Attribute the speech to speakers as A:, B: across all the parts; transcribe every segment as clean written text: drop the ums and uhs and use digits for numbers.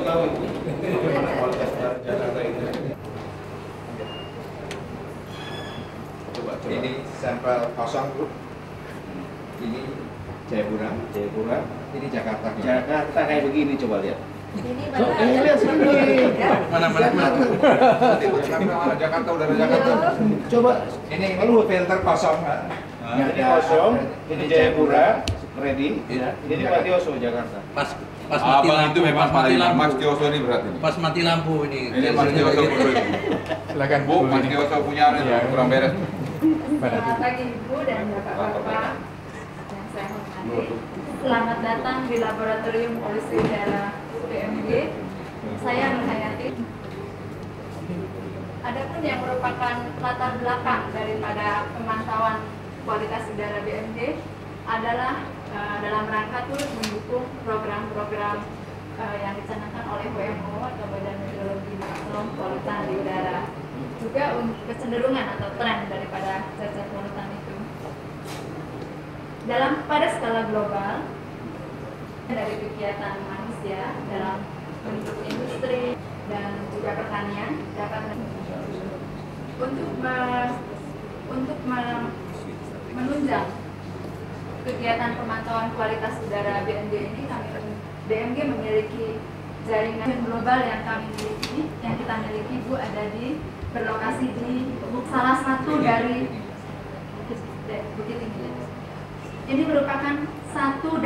A: tahu itu. Bagaimana kualitas udara Jakarta itu. Coba.
B: Ini sampel kosong, Bu. Ini Jayapura.
A: Jayapura.
B: Ini Jakarta.
A: Jakarta kayak begini, coba lihat.
C: Ini
A: lihat sini.
B: Mana? Jakarta, udara Jakarta.
A: Coba.
B: Ini filter kosong.
A: Ini kosong, ini Jayapura, ready. Ini Patioso Jakarta.
D: Pas mati lampu,
E: itu memang
D: pas mati lampu.
E: Mas Tioso ini berarti.
D: Pas mati lampu ini.
E: Ini Mas Tioso itu.
B: Silakan
E: Bu, Mas Tioso punya kurang beres.
C: Selamat pagi Ibu dan Bapak-Bapak yang saya hormati. Selamat datang di Laboratorium Polusi Udara BMG. Saya Nur Hayati. Adapun yang merupakan latar belakang daripada pemantauan kualitas udara BMG adalah dalam rangka turut mendukung program-program yang dicanangkan oleh WMO atau Badan Meteorologi Nasional Polutan di Udara, juga kecenderungan atau tren daripada cacar polutan itu. Pada skala global, dari kegiatan manusia dalam bentuk industri dan juga pertanian dapat untuk menunjang kegiatan pemantauan kualitas udara BMG ini, BMG memiliki jaringan global yang kita miliki, Bu, berlokasi di salah satu dari Bukit Tinggi. Ini merupakan satu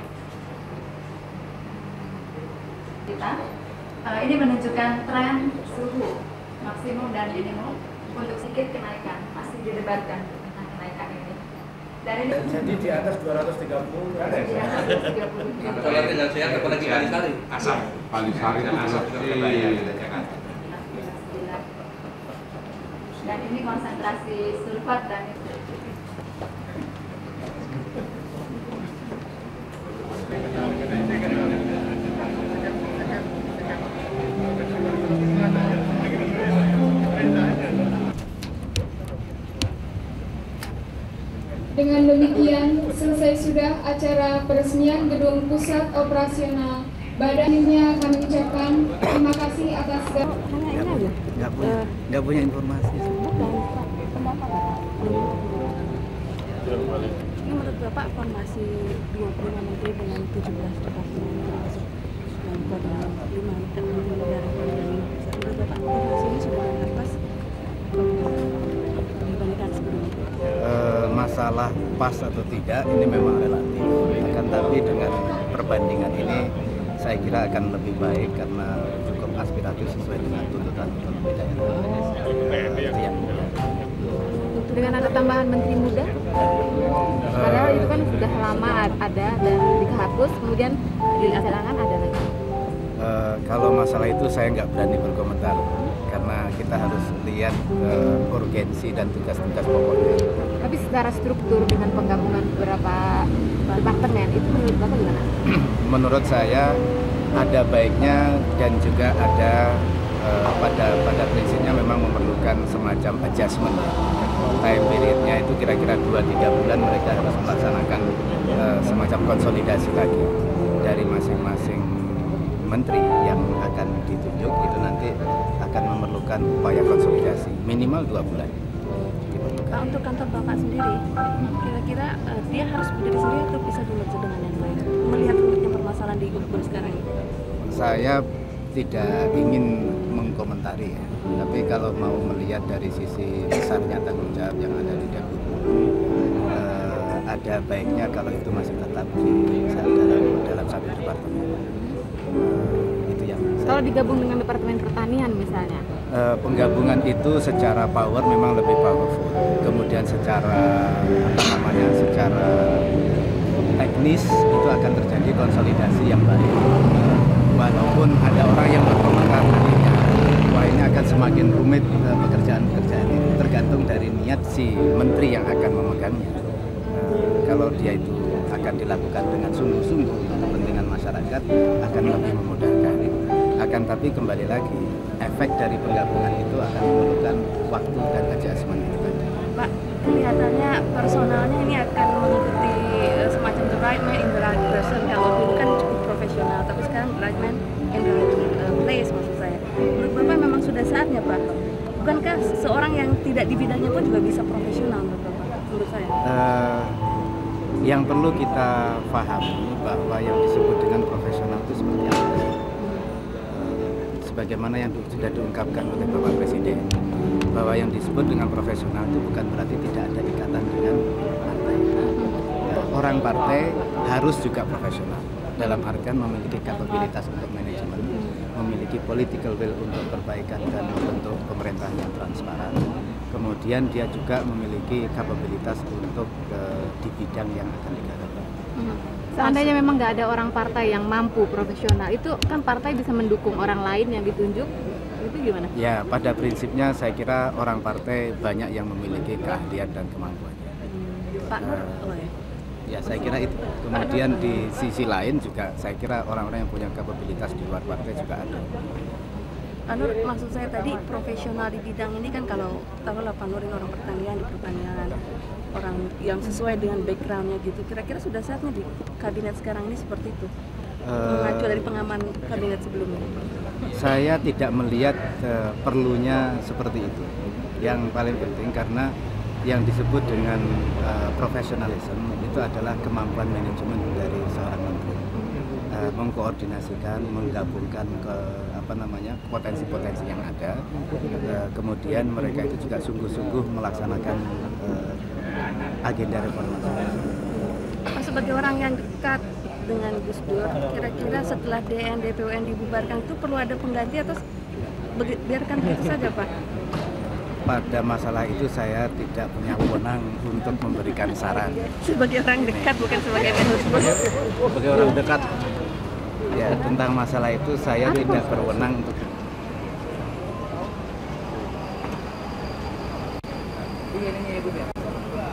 C: ini menunjukkan tren suhu maksimum dan minimum untuk sedikit kenaikan, masih didebatkan tentang kenaikan ini.
A: Jadi di atas 230 ada ya?
C: Di atas 230.
D: Kalau tidak sehat, apalagi kali-kali.
E: Asap. Kali-kali itu asap
C: Dan ini konsentrasi sulfat dan
F: Dengan demikian, selesai sudah acara peresmian Gedung Pusat Operasional Badan. Akhirnya kami ucapkan terima kasih atas
G: nggak punya informasi.
H: Ini menurut Bapak formasi 25 menteri dengan 17 departemen termasuk yang koordinator 5 menteri negara ini. Menurut Bapak formasi ini sudah lantas dibandingkan sebelumnya?
G: Masalah pas atau tidak ini memang relatif, akan tapi dengan perbandingan ini saya kira akan lebih baik karena cukup aspiratif sesuai dengan tuntutan ekonomi daerah.
H: Dengan ada tambahan menteri muda, padahal itu kan sudah lama ada dan dihapus, kemudian dicanangkan ada lagi.
G: Kalau masalah itu saya nggak berani berkomentar karena kita harus lihat urgensi dan tugas-tugas pokoknya.
H: Tapi secara struktur dengan penggabungan beberapa departemen itu menurut Bapak gimana?
G: Menurut saya ada baiknya dan juga ada pada prinsipnya memang memerlukan semacam adjustment. Time periodnya itu kira-kira 2-3 bulan mereka harus melaksanakan semacam konsolidasi lagi dari masing-masing menteri yang akan ditunjuk. Itu nanti akan memerlukan upaya konsolidasi minimal 2 bulan.
H: Pak, untuk kantor Bapak sendiri, kira-kira dia harus berdiri sendiri atau bisa dimerge dengan yang lain? Melihat uniknya permasalahan di Urbun sekarang ini.
G: Saya tidak ingin mengkomentari ya, tapi kalau mau melihat dari sisi besarnya tanggung jawab yang ada di Depok, ada baiknya kalau itu masih tetap dalam satu departemen. Itu yang
H: kalau digabung dengan Departemen Pertanian misalnya?
G: Penggabungan itu secara power memang lebih powerful. Kemudian secara secara teknis itu akan terjadi konsolidasi yang baik. Walaupun ada orang yang berkomentar tadinya, wah ini akan semakin rumit pekerjaan-pekerjaan itu, tergantung dari niat si menteri yang akan memegangnya. Kalau dia itu akan dilakukan dengan sungguh-sungguh untuk kepentingan masyarakat, akan lebih memudahkan. Akan tapi kembali lagi, efek dari penggabungan itu akan memerlukan waktu dan adjustment itu tadi.
H: Pak, kelihatannya personalnya ini akan mengikuti semacam the right man in the right person. Kalau dulu kan cukup profesional, tapi sekarang the right man in the right place maksud saya. Menurut Bapak memang sudah saatnya Pak. Bukankah seorang yang tidak di bidangnya pun juga bisa profesional menurut Bapak? Menurut saya.
G: Yang perlu kita pahami bahwa yang disebut dengan profesional itu seperti apa? Sebagaimana yang sudah diungkapkan oleh Bapak Presiden, bahwa yang disebut dengan profesional itu bukan berarti tidak ada ikatan dengan partai. Orang partai harus juga profesional dalam artian memiliki kapabilitas untuk manajemen, memiliki political will untuk perbaikan dan bentuk pemerintahan yang transparan. Kemudian dia juga memiliki kapabilitas untuk di bidang yang akan digarap.
I: Seandainya memang nggak ada orang partai yang mampu profesional, itu kan partai bisa mendukung orang lain yang ditunjuk, itu gimana?
G: Ya, pada prinsipnya saya kira orang partai banyak yang memiliki keahlian dan kemampuan.
H: Pak Nur,
G: ya saya kira itu. Kemudian di sisi lain juga saya kira orang-orang yang punya kapabilitas di luar partai juga ada.
H: Pak Nur, maksud saya tadi profesional di bidang ini kan kalau taruhlah Pak Nur ini orang pertanian di pertanian, orang yang sesuai dengan backgroundnya gitu. Kira-kira sudah saatnya di kabinet sekarang ini seperti itu, mengacu dari pengaman kabinet sebelumnya.
G: Saya tidak melihat perlunya seperti itu. Yang paling penting karena yang disebut dengan profesionalisme itu adalah kemampuan manajemen dari seorang menteri, mengkoordinasikan, menggabungkan ke potensi-potensi yang ada. Kemudian mereka itu juga sungguh-sungguh melaksanakan agenda reformasi.
H: Sebagai orang yang dekat dengan Gus Dur, kira-kira setelah DN, DPUN dibubarkan itu perlu ada pengganti atau biarkan begitu saja Pak?
G: Pada masalah itu saya tidak punya wewenang untuk memberikan saran.
H: Sebagai orang dekat, bukan sebagai manajemen.
G: Sebagai orang dekat, ya tentang masalah itu saya tidak berwenang untuk.
A: Ini Ibu ya.